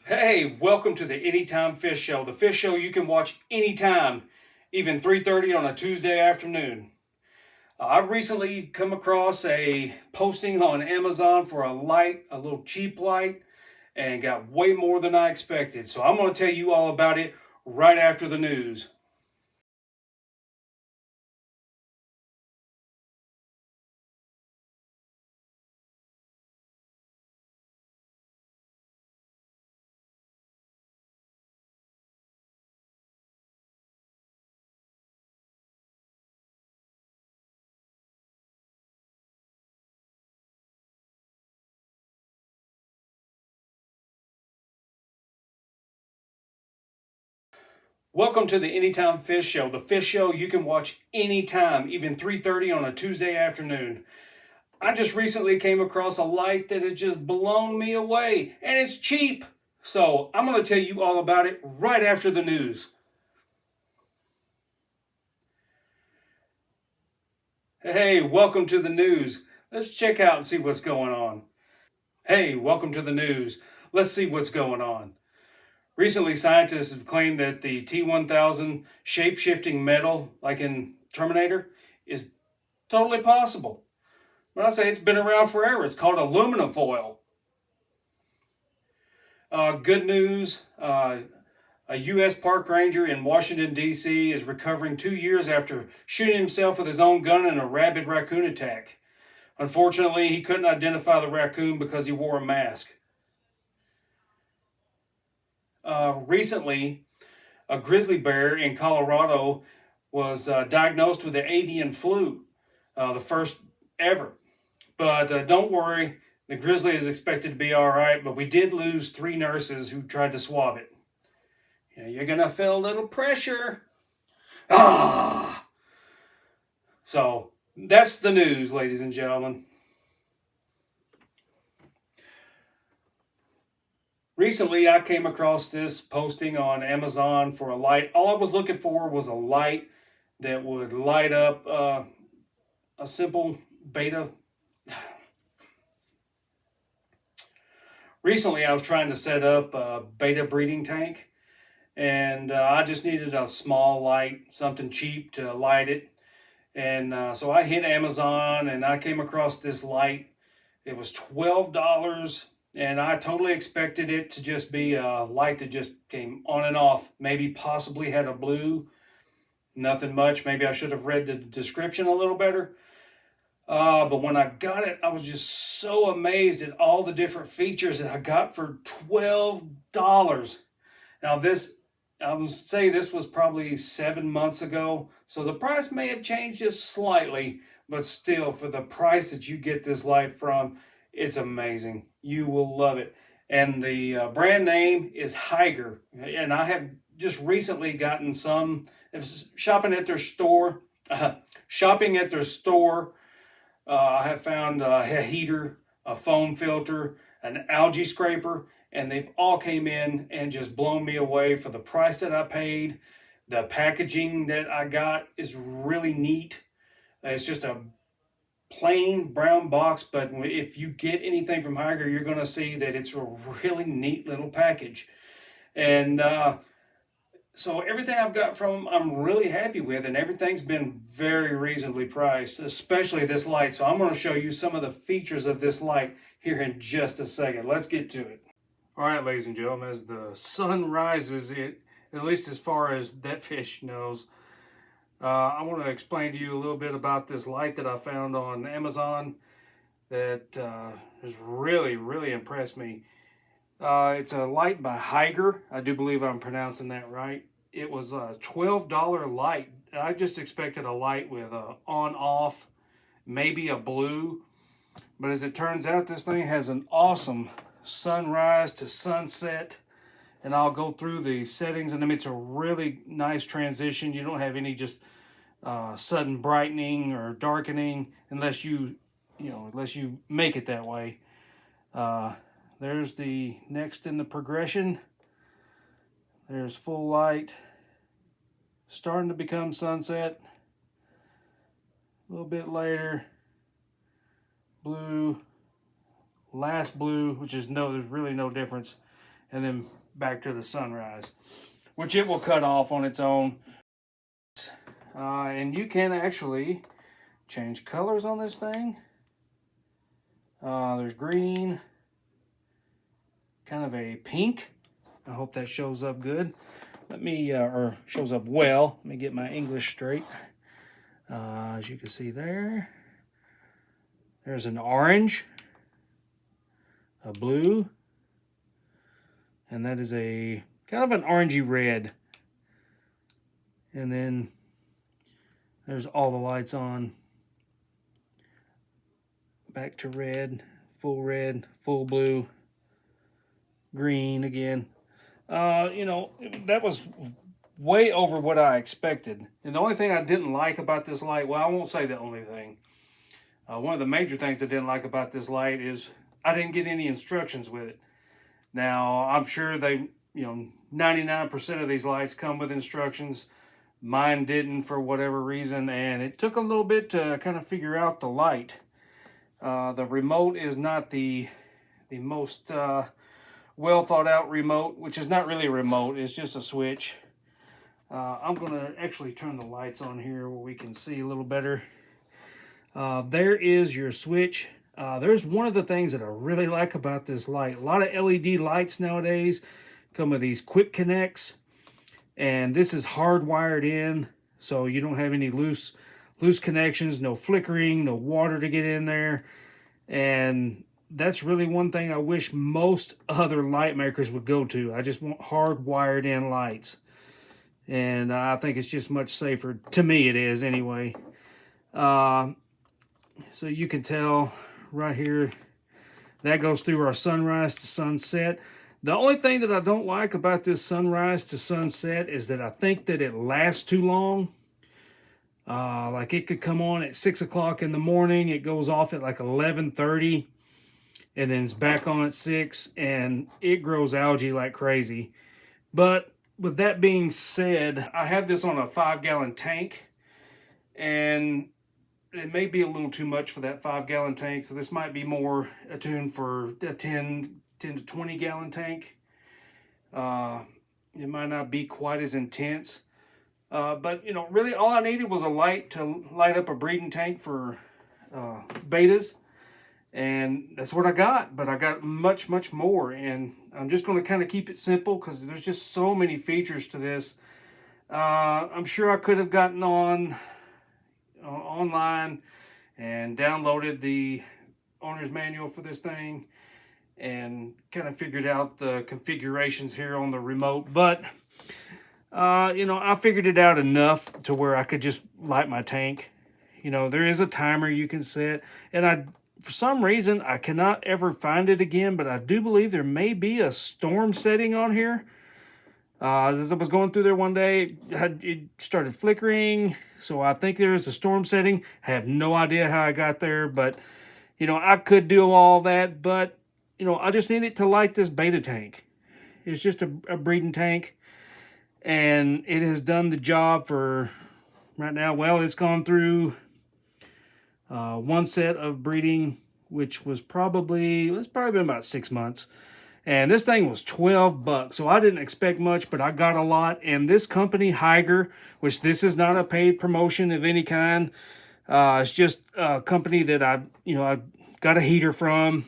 Hey, welcome to the Anytime Fish Show, the fish show you can watch anytime, even 3:30 on a Tuesday afternoon. I've recently come across a posting on Amazon for a light, a little cheap light, and got way more than I expected. So I'm going to tell you all about it right after the news. Welcome to the Anytime Fish Show, the fish show you can watch anytime, even 3:30 on a Tuesday afternoon. I just recently came across a light that has just blown me away, and it's cheap. So I'm going to tell you all about it right after the news. Hey, welcome to the news. Let's check out and see what's going on. Hey, welcome to the news. Let's see what's going on. Recently, scientists have claimed that the T-1000 shape-shifting metal, like in Terminator, is totally possible. But I say it's been around forever. It's called aluminum foil. Good news. A U.S. park ranger in Washington, D.C. is recovering 2 years after shooting himself with his own gun in a rabid raccoon attack. Unfortunately, he couldn't identify the raccoon because he wore a mask. Recently, a grizzly bear in Colorado was diagnosed with the avian flu, the first ever. But don't worry, the grizzly is expected to be all right, but we did lose 3 nurses who tried to swab it. Yeah, you're going to feel a little pressure. Ah! So that's the news, ladies and gentlemen. Recently, I came across this posting on Amazon for a light. All I was looking for was a light that would light up a simple beta. Recently, I was trying to set up a beta breeding tank, and I just needed a small light, something cheap to light it. And so I hit Amazon and I came across this light. It was $12, and I totally expected it to just be a light that just came on and off. Maybe possibly had a blue, nothing much. Maybe I should have read the description a little better. But when I got it, I was just so amazed at all the different features that I got for $12. Now I would say this was probably 7 months ago, so the price may have changed just slightly, but still, for the price that you get this light from, it's amazing. You will love it. And the brand name is Hygger, and I have just recently gotten some shopping at their store. Shopping at their store, I have found a heater, a foam filter, an algae scraper, and they've all came in and just blown me away for the price that I paid. The packaging that I got is really neat. It's just a plain brown box, but if you get anything from Hygger, you're going to see that it's a really neat little package. And so everything I've got from them, I'm really happy with, and everything's been very reasonably priced, especially this light. So I'm going to show you some of the features of this light here in just a second. Let's get to it. All right, ladies and gentlemen, as the sun rises, at least as far as that fish knows, I want to explain to you a little bit about this light that I found on Amazon that has really, really impressed me. It's a light by Hygger. I do believe I'm pronouncing that right. It was a $12 light. I just expected a light with a on-off, maybe a blue. But as it turns out, this thing has an awesome sunrise to sunset. And I'll go through the settings. And I mean, it's a really nice transition. You don't have any just sudden brightening or darkening unless you make it that way. There's the next in the progression. There's full light, starting to become sunset. A little bit later, blue, last blue, which is there's really no difference. and then back to the sunrise, which it will cut off on its own. And you can actually change colors on this thing. There's green, kind of a pink. I hope that shows up good. Let me, or shows up well. Let me get my English straight. As you can see there, there's an orange, a blue, and that is a kind of an orangey red. And then there's all the lights on. Back to red, full blue, green again. You know, that was way over what I expected. And the only thing I didn't like about this light, well, I won't say the only thing. One of the major things I didn't like about this light is I didn't get any instructions with it. Now, I'm sure they, 99% of these lights come with instructions. Mine didn't for whatever reason, and it took a little bit to kind of figure out the light. The remote is not the most well thought out remote, which is not really a remote, it's just a switch. I'm going to actually turn the lights on here where we can see a little better. There is your switch. There's one of the things that I really like about this light. A lot of LED lights nowadays come with these quick connects, and this is hardwired in, so you don't have any loose connections, no flickering, no water to get in there. And that's really one thing I wish most other light makers would go to. I just want hardwired in lights, and I think it's just much safer. To me it is anyway. So you can tell right here that goes through our sunrise to sunset. The only thing that I don't like about this sunrise to sunset is that I think that it lasts too long. Like it could come on at 6 o'clock in the morning, it goes off at like 11:30, and then it's back on at 6, and it grows algae like crazy. But with that being said, I have this on a 5-gallon tank, and it may be a little too much for that 5-gallon tank, so this might be more attuned for a 10 to 20-gallon tank. It might not be quite as intense. But, really all I needed was a light to light up a breeding tank for betas. And that's what I got. But I got much, much more. And I'm just going to kind of keep it simple because there's just so many features to this. I'm sure I could have gotten online and downloaded the owner's manual for this thing and kind of figured out the configurations here on the remote. But I figured it out enough to where I could just light my tank. There is a timer you can set, and for some reason, I cannot ever find it again, but I do believe there may be a storm setting on here. As I was going through there one day, it started flickering, so I think there is a storm setting. I have no idea how I got there, but, I could do all that, but, I just need it to light this beta tank. It's just a breeding tank. And it has done the job for right now. Well, it's gone through one set of breeding, which was it's probably been about 6 months. And this thing was $12, so I didn't expect much, but I got a lot. And this company, Hygger, which this is not a paid promotion of any kind. It's just a company that I got a heater from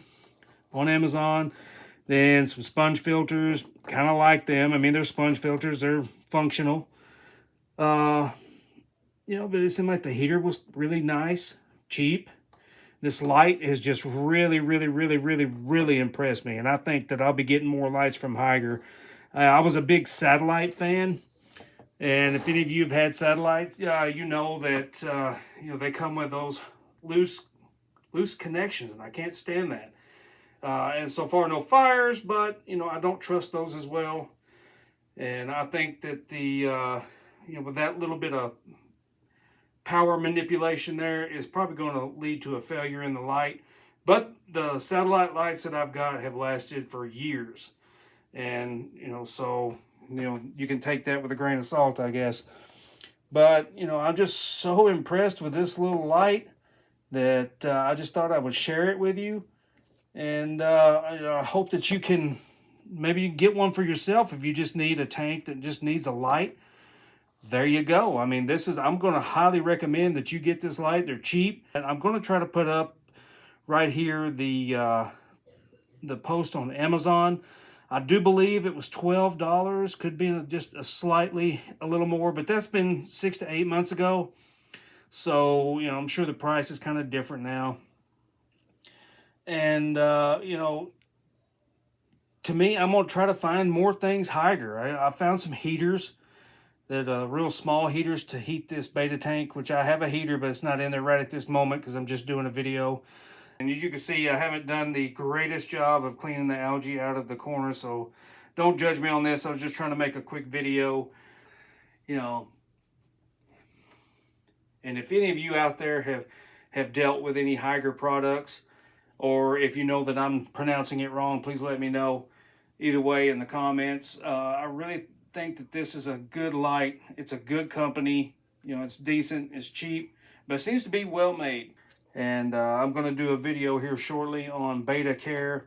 on Amazon. Then some sponge filters, kind of like them. I mean, they're sponge filters. They're functional. But it seemed like the heater was really nice, cheap. This light has just really, really, really, really, really impressed me. And I think that I'll be getting more lights from Hygger. I was a big satellite fan. And if any of you have had satellites, you know that, they come with those loose connections. And I can't stand that. And so far, no fires, but, I don't trust those as well. And I think that with that little bit of power manipulation there is probably going to lead to a failure in the light. But the satellite lights that I've got have lasted for years. And, so, you can take that with a grain of salt, I guess. But, I'm just so impressed with this little light that I just thought I would share it with you. And I hope that you can, maybe you can get one for yourself if you just need a tank that just needs a light. There you go. I mean, I'm going to highly recommend that you get this light. They're cheap. And I'm going to try to put up right here the post on Amazon. I do believe it was $12. Could be just a little more, but that's been 6 to 8 months ago. So, I'm sure the price is kind of different now. And, to me, I'm going to try to find more things Hygger. I found some heaters, that real small heaters to heat this beta tank, which I have a heater, but it's not in there right at this moment because I'm just doing a video. And as you can see, I haven't done the greatest job of cleaning the algae out of the corner, so don't judge me on this. I was just trying to make a quick video, And if any of you out there have dealt with any Hygger products, or if you know that I'm pronouncing it wrong, please let me know. Either way in the comments. I really think that this is a good light. It's a good company. It's decent, it's cheap, but it seems to be well made. And I'm going to do a video here shortly on beta care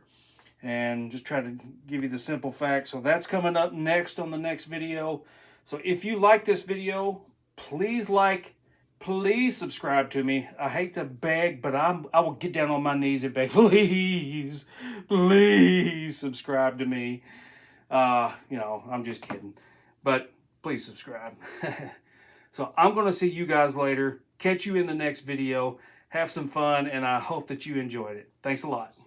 and just try to give you the simple facts. So that's coming up next on the next video. So if you like this video, please subscribe to me. I hate to beg, but I will get down on my knees and beg, please subscribe to me. I'm just kidding, but please subscribe. So I'm going to see you guys later. Catch you in the next video. Have some fun, and I hope that you enjoyed it. Thanks a lot.